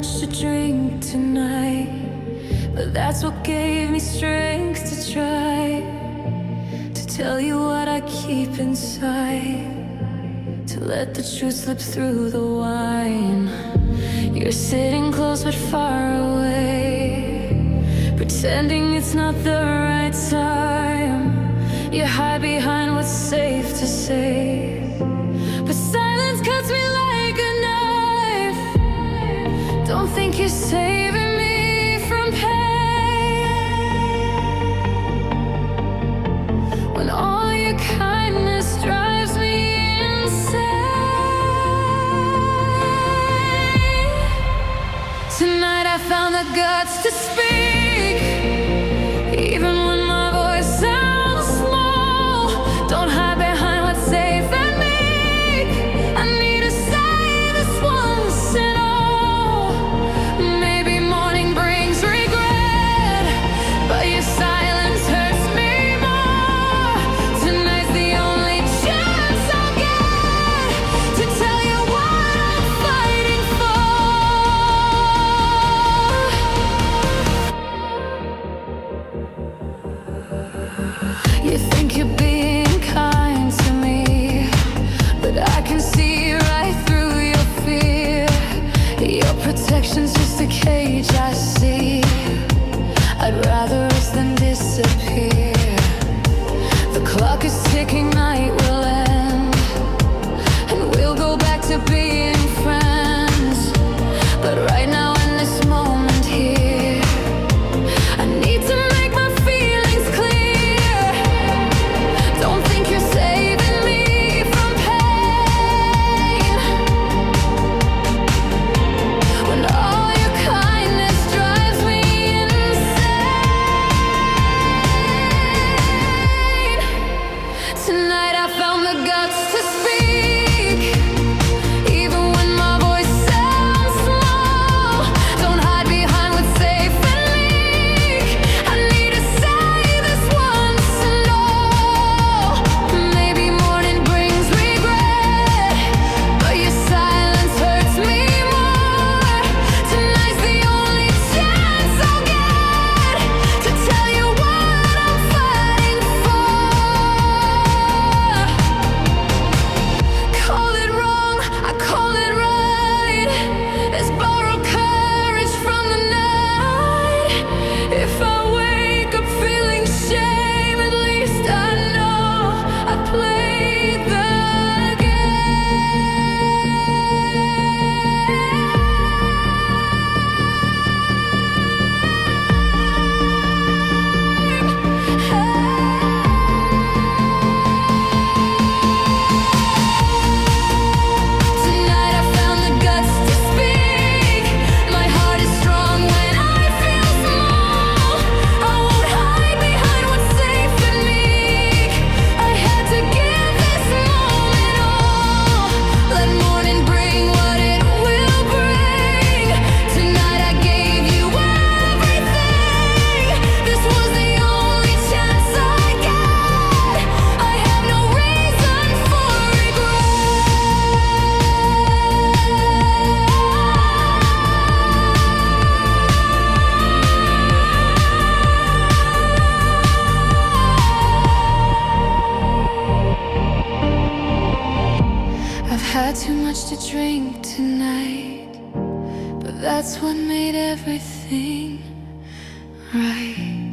much to drink tonight, but that's what gave me strength to try to tell you what I keep inside, to let the truth slip through the wine. You're sitting close but far away, pretending it's not the right time. You hide behind what's safe to say, but silence cuts me like a knife. Don't think you're saving me from pain, when all your kindness drives me insane. Tonight I found the guts to speak, even when my voice sounds small. Don't hide behind what's safe and meek. I need to say this once and all. Maybe morning brings regret, but your silence hurts me more. Tonight's the only chance I'll get to tell you what I'm fighting for. You think you're being kind to me, but I can see right through your fear. Your protection's just a cage I see. I'd rather risk than disappear. The clock is ticking, night will end, and we'll go back to being friends. But right now in this moment here, I need to make my feelings clear. Don't think you're saving me from pain, when all your kindness drives me insane. Tonight I found the guts to speak, even when my voice sounds small. Don't hide behind what's safe and meek. I need to say this once and all. Maybe morning brings regret, but your silence hurts me more. Tonight's the only chance I'll get to tell you what I'm fighting for. Call it wrong, I call it right. Let's borrow courage from the night. If I wake up feeling shame, at least I know I played the Tonight I found the guts to speak. My heart is strong when I feel small. I won't hide behind what's safe and meek. I had to give this moment all. Let morning bring what it will bring. Tonight I gave you everything. This was the only chance I got. I have no reason for I've had too much to drink tonight, but that's what made everything right.